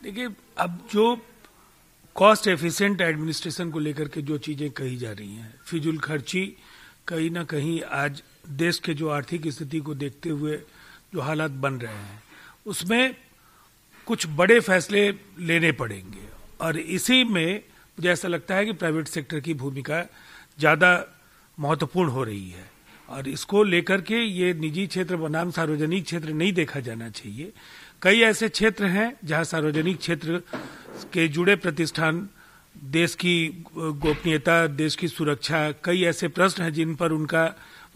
देखिए, अब जो कॉस्ट एफिशिएंट एडमिनिस्ट्रेशन को लेकर के जो चीजें कही जा रही हैं, फिजूल खर्ची कहीं ना कहीं आज देश के जो आर्थिक स्थिति को देखते हुए जो हालात बन रहे हैं, उसमें कुछ बड़े फैसले लेने पड़ेंगे और इसी में मुझे ऐसा लगता है कि प्राइवेट सेक्टर की भूमिका ज्यादा महत्वपूर्ण हो रही है और इसको लेकर के ये निजी क्षेत्र बनाम सार्वजनिक क्षेत्र नहीं देखा जाना चाहिए। कई ऐसे क्षेत्र हैं जहां सार्वजनिक क्षेत्र के जुड़े प्रतिष्ठान, देश की गोपनीयता, देश की सुरक्षा, कई ऐसे प्रश्न हैं जिन पर उनका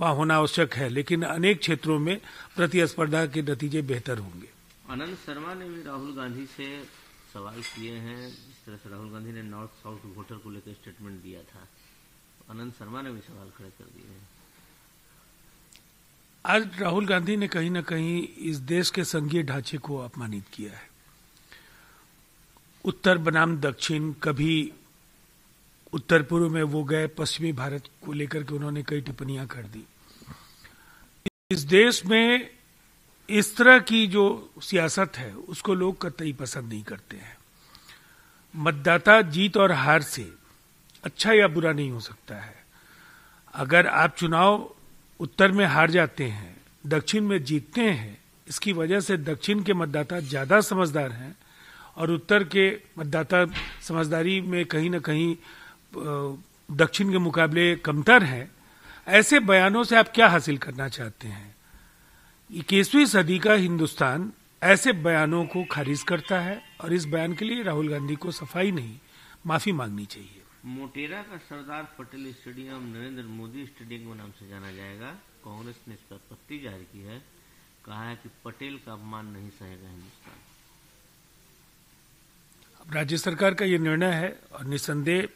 वहां होना आवश्यक है, लेकिन अनेक क्षेत्रों में प्रतिस्पर्धा के नतीजे बेहतर होंगे। आनंद शर्मा ने भी राहुल गांधी से सवाल किए हैं। जिस तरह से राहुल गांधी ने नॉर्थ साउथ वोटर को लेकर स्टेटमेंट दिया था, आनंद शर्मा ने भी सवाल खड़े कर दिए हैं। आज राहुल गांधी ने कहीं ना कहीं इस देश के संघीय ढांचे को अपमानित किया है। उत्तर बनाम दक्षिण, कभी उत्तर पूर्व में वो गए, पश्चिमी भारत को लेकर के उन्होंने कई टिप्पणियां कर दी। इस देश में इस तरह की जो सियासत है उसको लोग कतई पसंद नहीं करते हैं। मतदाता जीत और हार से अच्छा या बुरा नहीं हो सकता है। अगर आप चुनाव उत्तर में हार जाते हैं, दक्षिण में जीतते हैं, इसकी वजह से दक्षिण के मतदाता ज्यादा समझदार हैं और उत्तर के मतदाता समझदारी में कहीं ना कहीं दक्षिण के मुकाबले कमतर है। ऐसे बयानों से आप क्या हासिल करना चाहते हैं? 21वीं सदी का हिंदुस्तान ऐसे बयानों को खारिज करता है और इस बयान के लिए राहुल गांधी को सफाई नहीं, माफी मांगनी चाहिए। मोटेरा का सरदार पटेल स्टेडियम नरेंद्र मोदी स्टेडियम के नाम से जाना जाएगा। कांग्रेस ने इस पर आपत्ति जाहिर की है, कहा है कि पटेल का अपमान नहीं सहेगा हिंदुस्तान। अब राज्य सरकार का ये निर्णय है और निसंदेह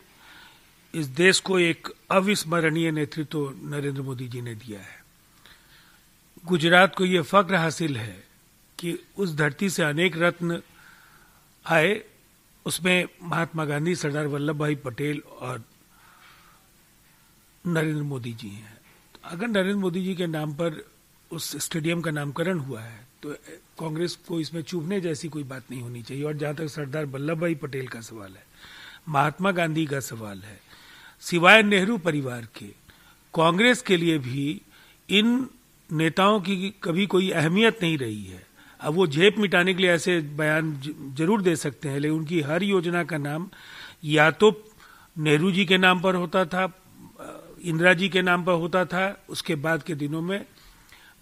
इस देश को एक अविस्मरणीय नेतृत्व नरेंद्र मोदी जी ने दिया है। गुजरात को यह फक्र हासिल है कि उस धरती से अनेक रत्न आए, उसमें महात्मा गांधी, सरदार वल्लभ भाई पटेल और नरेंद्र मोदी जी हैं। तो अगर नरेंद्र मोदी जी के नाम पर उस स्टेडियम का नामकरण हुआ है तो कांग्रेस को इसमें चूभने जैसी कोई बात नहीं होनी चाहिए। और जहां तक सरदार वल्लभ भाई पटेल का सवाल है, महात्मा गांधी का सवाल है, सिवाय नेहरू परिवार के कांग्रेस के लिए भी इन नेताओं की कभी कोई अहमियत नहीं रही है। अब वो झेप मिटाने के लिए ऐसे बयान जरूर दे सकते हैं, लेकिन उनकी हर योजना का नाम या तो नेहरू जी के नाम पर होता था, इंदिरा जी के नाम पर होता था, उसके बाद के दिनों में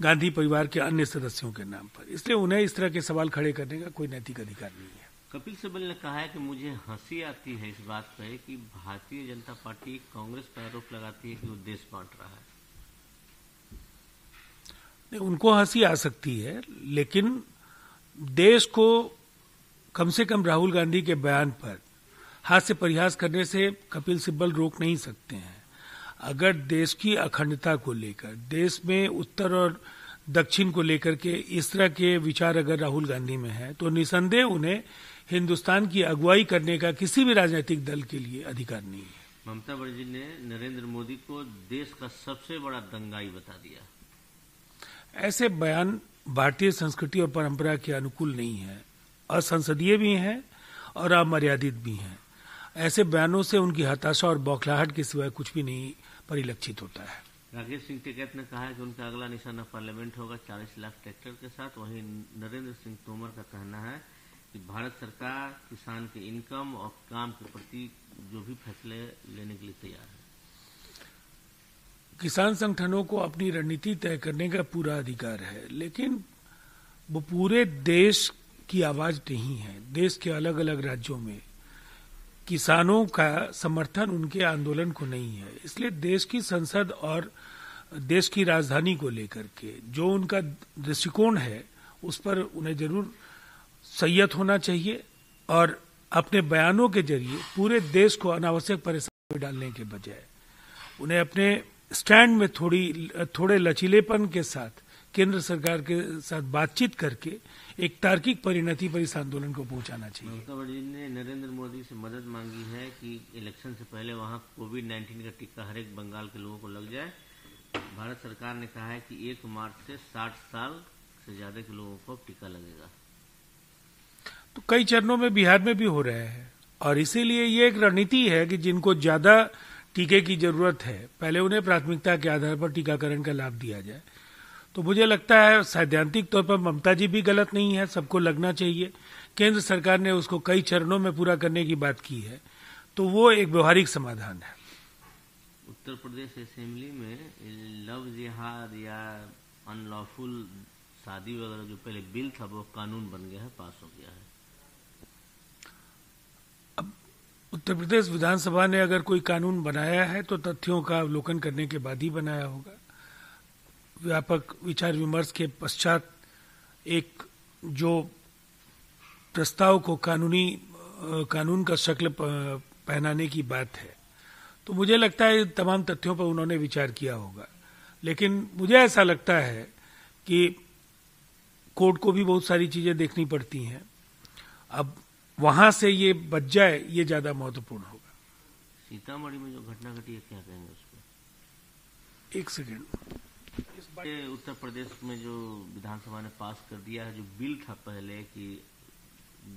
गांधी परिवार के अन्य सदस्यों के नाम पर। इसलिए उन्हें इस तरह के सवाल खड़े करने का कोई नैतिक अधिकार नहीं है। कपिल सिब्बल ने कहा है कि मुझे हंसी आती है इस बात पर कि भारतीय जनता पार्टी कांग्रेस पर आरोप लगाती है कि वो देश बांट रहा है। नहीं, उनको हंसी आ सकती है, लेकिन देश को कम से कम राहुल गांधी के बयान पर हास्य परिहास करने से कपिल सिब्बल रोक नहीं सकते हैं। अगर देश की अखंडता को लेकर, देश में उत्तर और दक्षिण को लेकर के इस तरह के विचार अगर राहुल गांधी में है, तो निसंदेह उन्हें हिंदुस्तान की अगुवाई करने का किसी भी राजनीतिक दल के लिए अधिकार नहीं है। ममता बनर्जी ने नरेंद्र मोदी को देश का सबसे बड़ा दंगाई बता दिया। ऐसे बयान भारतीय संस्कृति और परंपरा के अनुकूल नहीं है, असंसदीय भी हैं और अमर्यादित भी हैं। ऐसे बयानों से उनकी हताशा और बौखलाहट के सिवाय कुछ भी नहीं परिलक्षित होता है। राकेश सिंह टिकैत ने कहा है कि उनका अगला निशाना पार्लियामेंट होगा 40 लाख ट्रैक्टर के साथ। वहीं नरेंद्र सिंह तोमर का कहना है कि भारत सरकार किसान के इनकम और काम के प्रति जो भी फैसले लेने के लिए तैयार है। किसान संगठनों को अपनी रणनीति तय करने का पूरा अधिकार है, लेकिन वो पूरे देश की आवाज नहीं है। देश के अलग अलग राज्यों में किसानों का समर्थन उनके आंदोलन को नहीं है। इसलिए देश की संसद और देश की राजधानी को लेकर के जो उनका दृष्टिकोण है, उस पर उन्हें जरूर संयत होना चाहिए और अपने बयानों के जरिए पूरे देश को अनावश्यक परेशानी में डालने के बजाय उन्हें अपने स्टैंड में थोड़े लचीलेपन के साथ केंद्र सरकार के साथ बातचीत करके एक तार्किक परिणति पर इस आंदोलन को पहुंचाना चाहिए। ममता बनर्जी ने नरेंद्र मोदी से मदद मांगी है कि इलेक्शन से पहले वहां कोविड-19 का टीका हर एक बंगाल के लोगों को लग जाए। भारत सरकार ने कहा है कि 1 मार्च से 60 साल से ज्यादा के लोगों को टीका लगेगा। तो कई चरणों में बिहार में भी हो रहे हैं, और इसीलिए ये एक रणनीति है कि जिनको ज्यादा टीके की जरूरत है पहले उन्हें प्राथमिकता के आधार पर टीकाकरण का लाभ दिया जाए। तो मुझे लगता है सैद्धांतिक तौर पर ममता जी भी गलत नहीं है, सबको लगना चाहिए। केंद्र सरकार ने उसको कई चरणों में पूरा करने की बात की है, तो वो एक व्यवहारिक समाधान है। उत्तर प्रदेश असेंबली में लव जिहाद या अनलॉफुल शादी वगैरह जो पहले बिल था वो कानून बन गया है, पास हो गया है। अब उत्तर प्रदेश विधानसभा ने अगर कोई कानून बनाया है तो तथ्यों का अवलोकन करने के बाद ही बनाया होगा। व्यापक विचार विमर्श के पश्चात एक जो प्रस्ताव को कानून का शक्ल पहनाने की बात है, तो मुझे लगता है तमाम तथ्यों पर उन्होंने विचार किया होगा। लेकिन मुझे ऐसा लगता है कि कोर्ट को भी बहुत सारी चीजें देखनी पड़ती हैं। अब वहां से ये बच जाए, ये ज्यादा महत्वपूर्ण होगा। सीतामढ़ी में जो घटना घटी है, क्या कहेंगे उस पर? एक सेकेंड। उत्तर प्रदेश में जो विधानसभा ने पास कर दिया है, जो बिल था पहले कि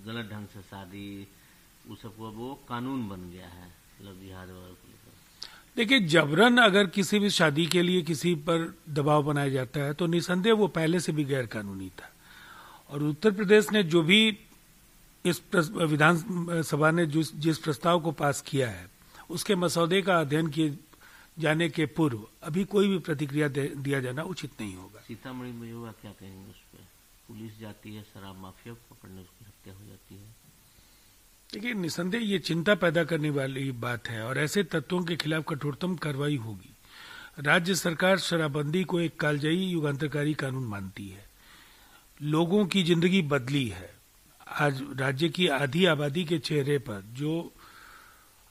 गलत ढंग से शादी, उस सबको अब वो कानून बन गया है लव जिहाद वगैरह को लेकर। देखिए, जबरन अगर किसी भी शादी के लिए किसी पर दबाव बनाया जाता है तो निसंदेह वो पहले से भी गैर कानूनी था। और उत्तर प्रदेश ने जो भी इस विधानसभा ने जिस प्रस्ताव को पास किया है, उसके मसौदे का अध्ययन किए जाने के पूर्व अभी कोई भी प्रतिक्रिया दिया जाना उचित नहीं होगा। सीतामढ़ी में जो क्या कहेंगे उस पर? पुलिस जाती है, शराब माफिया को पकड़ने, उसकी हत्या हो जाती है। देखिए, निसंदेह ये चिंता पैदा करने वाली बात है और ऐसे तत्वों के खिलाफ कठोरतम कार्रवाई होगी। राज्य सरकार शराबबंदी को एक कालजयी युगांतरकारी कानून मानती है। लोगों की जिंदगी बदली है। आज राज्य की आधी आबादी के चेहरे पर जो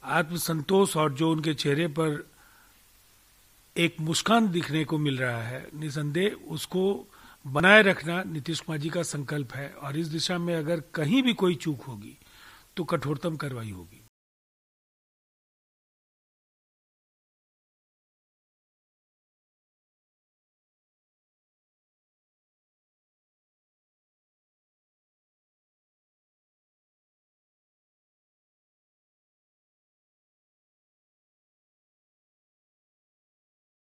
आत्मसंतोष और जो उनके चेहरे पर एक मुस्कान दिखने को मिल रहा है, निसंदेह उसको बनाए रखना नीतीश कुमार जी का संकल्प है। और इस दिशा में अगर कहीं भी कोई चूक होगी तो कठोरतम कार्रवाई होगी।